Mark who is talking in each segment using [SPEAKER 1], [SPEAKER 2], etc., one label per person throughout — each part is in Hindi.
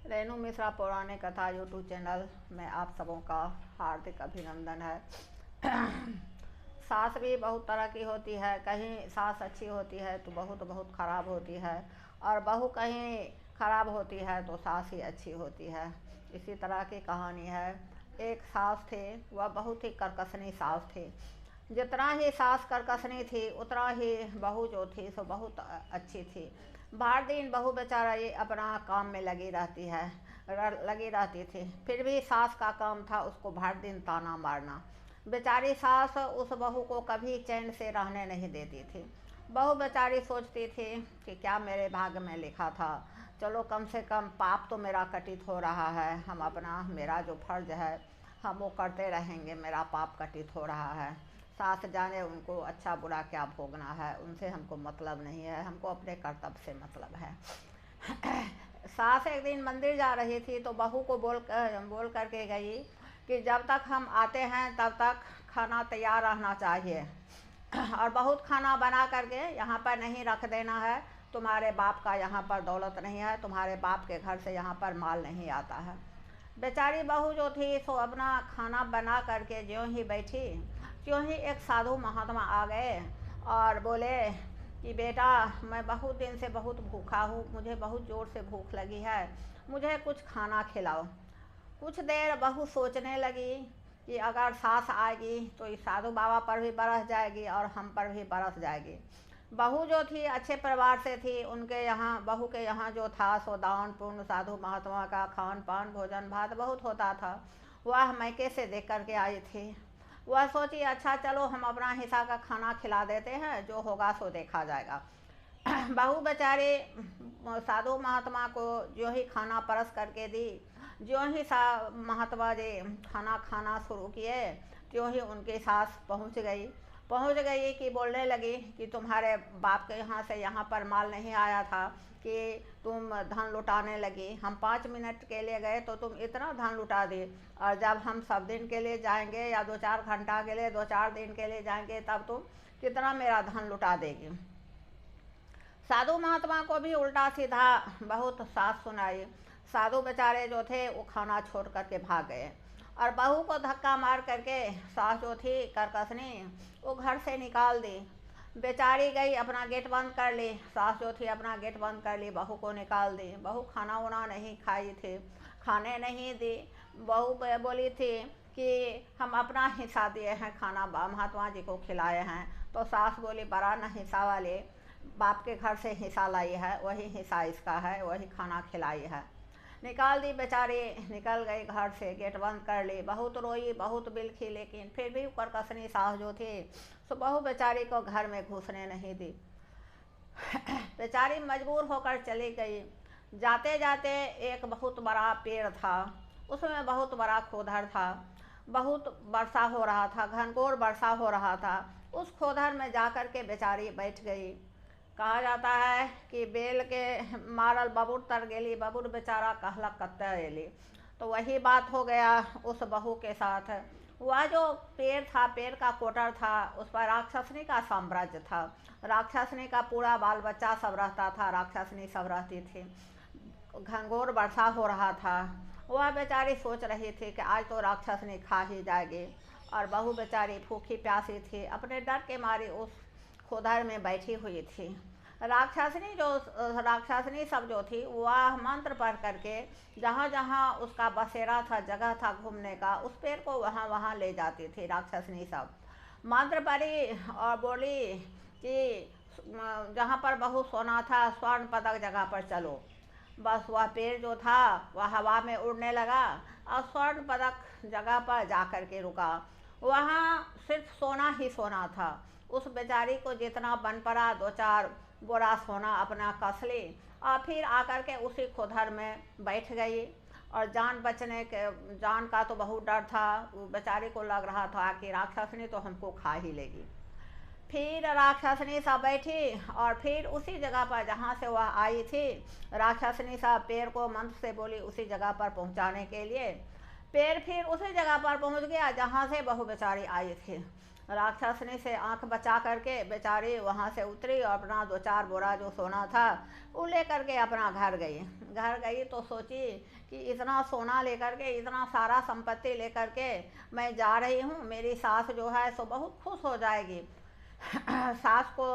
[SPEAKER 1] रेणु मिश्रा पौराणिक कथा यूट्यूब चैनल में आप सबों का हार्दिक अभिनंदन है। सास भी बहुत तरह की होती है, कहीं सास अच्छी होती है तो बहुत ख़राब होती है, और बहू कहीं ख़राब होती है तो सास ही अच्छी होती है। इसी तरह की कहानी है। एक सास थे, वह बहुत ही करकसनी सास थी। जितना ही सास करकसनी थी उतना ही बहू जो थी सो बहुत अच्छी थी। बाहर दिन बहू बेचारा ये अपना काम में लगी रहती थी। फिर भी सास का काम था उसको भर दिन ताना मारना। बेचारी सास उस बहू को कभी चैन से रहने नहीं देती थी। बहू बेचारी सोचती थी कि क्या मेरे भाग्य में लिखा था, चलो कम से कम पाप तो मेरा कटित हो रहा है, हम अपना मेरा जो फर्ज है हम वो करते रहेंगे, मेरा पाप कटित हो रहा है। सास जाने उनको अच्छा बुरा क्या भोगना है, उनसे हमको मतलब नहीं है, हमको अपने कर्तव्य से मतलब है। सास एक दिन मंदिर जा रही थी तो बहू को बोल करके गई कि जब तक हम आते हैं तब तक खाना तैयार रहना चाहिए, और बहुत खाना बना करके यहाँ पर नहीं रख देना है, तुम्हारे बाप का यहाँ पर दौलत नहीं है, तुम्हारे बाप के घर से यहाँ पर माल नहीं आता है। बेचारी बहू जो थी सो अपना खाना बना करके ज्यों ही बैठी, त्यों ही एक साधु महात्मा आ गए और बोले कि बेटा मैं बहुत दिन से बहुत भूखा हूँ, मुझे बहुत ज़ोर से भूख लगी है, मुझे कुछ खाना खिलाओ। कुछ देर बहू सोचने लगी कि अगर सास आएगी तो इस साधु बाबा पर भी बरस जाएगी और हम पर भी बरस जाएगी। बहू जो थी अच्छे परिवार से थी, उनके यहाँ बहू के यहाँ जो था सो दान पुण्य साधु महात्मा का खान पान भोजन भात बहुत होता था। वह मैके से देख करके आई थी। वह सोची अच्छा चलो हम अपना हिस्सा का खाना खिला देते हैं, जो होगा सो देखा जाएगा। बहू बेचारे साधु महात्मा को जो ही खाना परस करके दी, जो ही महात्मा जी खाना खाना शुरू किए, त्यों ही उनकी सास पहुंच गई कि बोलने लगी कि तुम्हारे बाप के यहाँ से यहाँ पर माल नहीं आया था कि तुम धन लुटाने लगी, हम 5 मिनट के लिए गए तो तुम इतना धन लुटा दी, और जब हम सब दिन के लिए जाएंगे या 2-4 घंटा के लिए 2-4 दिन के लिए जाएंगे तब तुम कितना मेरा धन लुटा देगी। साधु महात्मा को भी उल्टा सीधा बहुत सास सुनाई। साधु बेचारे जो थे वो खाना छोड़ करके भाग गए, और बहू को धक्का मार करके सास जो थी करकसनी वो घर से निकाल दी। बेचारी गई अपना गेट बंद कर ली, सास जो थी अपना गेट बंद कर ली, बहू को निकाल दी। बहू खाना वाना नहीं खाई थी, खाने नहीं दी। बहू बोली थी कि हम अपना हिस्सा दिए हैं, खाना महात्मा जी को खिलाए हैं। तो सास बोली बड़ा न हिस्सा वाले, बाप के घर से हिस्सा लाई है, वही हिस्सा इसका है, वही खाना खिलाई है। निकाल दी बेचारी, निकल गई घर से, गेट बंद कर ली। बहुत रोई बहुत बिलखी, लेकिन फिर भी करकसनी सास जो थी सो बहू बेचारी को घर में घुसने नहीं दी। बेचारी मजबूर होकर चली गई। जाते जाते एक बहुत बड़ा पेड़ था, उसमें बहुत बड़ा खोदर था, बहुत वर्षा हो रहा था, घनघोर वर्षा हो रहा था। उस खोदर में जाकर के बेचारी बैठ गई। कहा जाता है कि बेल के मारल बबुर तर गेली, बबुर बेचारा कहलक कत्ते एली। तो वही बात हो गया उस बहू के साथ। वह जो पेड़ था, पेड़ का कोटर था, उस पर राक्षसनी का साम्राज्य था, राक्षसनी का पूरा बाल बच्चा सब रहता था, राक्षसनी सब रहती थी। घनघोर वर्षा हो रहा था। वह बेचारी सोच रही थी कि आज तो राक्षसनी खा ही जाएगी, और बहू बेचारी भूखी प्यासी थी, अपने डर के मारे उस खोदर में बैठी हुई थी। राक्षसनी सब जो थी वह मंत्र पढ़ करके जहाँ जहाँ उसका बसेरा था, जगह था घूमने का, उस पेड़ को वहाँ वहाँ ले जाती थी। राक्षसनी सब मंत्र पढ़ी और बोली कि जहाँ पर बहू सोना था स्वर्ण पदक जगह पर चलो। बस वह पेड़ जो था वह हवा में उड़ने लगा और स्वर्ण पदक जगह पर जा कर के रुका। वहाँ सिर्फ सोना ही सोना था। उस बेचारी को जितना बन पड़ा 2-4 बोरा सोना अपना कस ली, और फिर आकर के उसी खोदर में बैठ गई। और जान का तो बहुत डर था। वो बेचारी को लग रहा था कि राक्षसनी तो हमको खा ही लेगी। फिर राक्षसनी सा बैठी और फिर उसी जगह पर जहाँ से वह आई थी, राक्षसनी सा पेड़ को मंत्र से बोली उसी जगह पर पहुँचाने के लिए। पेड़ फिर उसी जगह पर पहुँच गया जहाँ से बहू बेचारी आई थी। राक्षसनी से आंख बचा करके बेचारी वहाँ से उतरी और अपना 2-4 बोरा जो सोना था वो लेकर के अपना घर गई तो सोची कि इतना सोना लेकर के, इतना सारा संपत्ति लेकर के मैं जा रही हूँ, मेरी सास जो है सो बहुत खुश हो जाएगी। सास को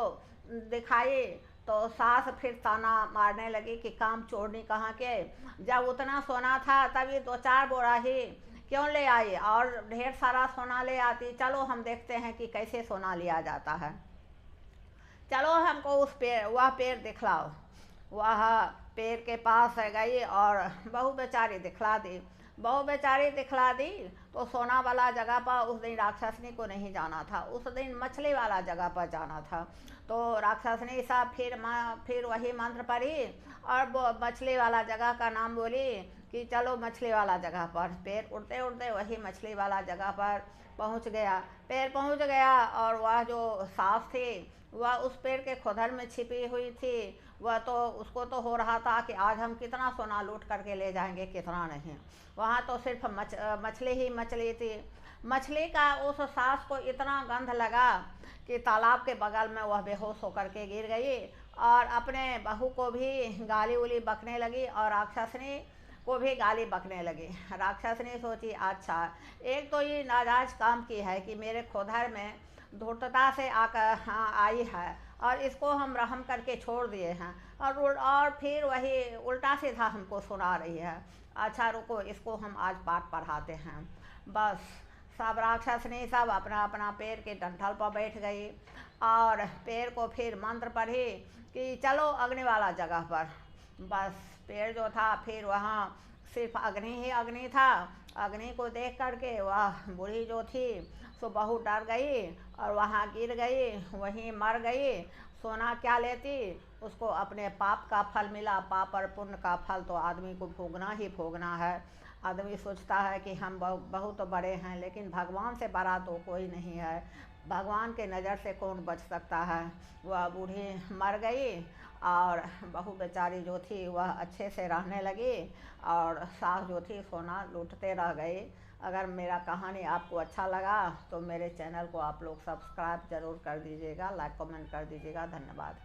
[SPEAKER 1] दिखाई तो सास फिर ताना मारने लगी कि काम चोरनी कहाँ के, जब उतना सोना था तभी 2-4 बोरा ही क्यों ले आई, और ढेर सारा सोना ले आती। चलो हम देखते हैं कि कैसे सोना लिया जाता है, चलो हमको उस पेड़, वह पेड़ दिखलाओ। वह पेड़ के पास गई और बहू बेचारी दिखला दी। बहू बेचारी दिखला दी तो सोना वाला जगह पर उस दिन राक्षसनी को नहीं जाना था, उस दिन मछली वाला जगह पर जाना था। तो राक्षसनी साहब फिर वही मंत्र पढ़ी और वो मछली वाला जगह का नाम बोली कि चलो मछली वाला जगह पर। पैर उड़ते उड़ते वही मछली वाला जगह पर पहुंच गया। पैर पहुंच गया और वह जो सास थी वह उस पेड़ के खोदर में छिपी हुई थी। वह तो उसको तो हो रहा था कि आज हम कितना सोना लूट करके ले जाएंगे, कितना नहीं। वहाँ तो सिर्फ मछली ही मछली थी। मछली का उस सास को इतना गंध लगा कि तालाब के बगल में वह बेहोश होकर के गिर गई और अपने बहू को भी गाली उली बकने लगी और राक्षसनी को भी गाली बकने लगी। राक्षसनी सोची अच्छा, एक तो ये नाजायज काम की है कि मेरे खोदर में धूर्तता से आकर आई है और इसको हम रहम करके छोड़ दिए हैं, और फिर वही उल्टा सीधा हमको सुना रही है। अच्छा रुको, इसको हम आज पाठ पढ़ाते हैं। बस सब राक्षसनी सब अपना अपना पेड़ के डंठल पर बैठ गई और पेड़ को फिर मंत्र पढ़ी कि चलो अग्नि वाला जगह पर। बस पेड़ जो था फिर वहाँ सिर्फ अग्नि ही अग्नि था। अग्नि को देख करके वह बूढ़ी जो थी सो बहुत डर गई और वहाँ गिर गई, वहीं मर गई। सोना क्या लेती, उसको अपने पाप का फल मिला। पाप और पुण्य का फल तो आदमी को भोगना ही भोगना है। आदमी सोचता है कि हम बहुत बड़े हैं, लेकिन भगवान से बड़ा तो कोई नहीं है। भगवान के नज़र से कौन बच सकता है। वह बूढ़ी मर गई और बहू बेचारी जो थी वह अच्छे से रहने लगी और सास जो थी सोना लूटते रह गई। अगर मेरा कहानी आपको अच्छा लगा तो मेरे चैनल को आप लोग सब्सक्राइब ज़रूर कर दीजिएगा, लाइक कमेंट कर दीजिएगा। धन्यवाद।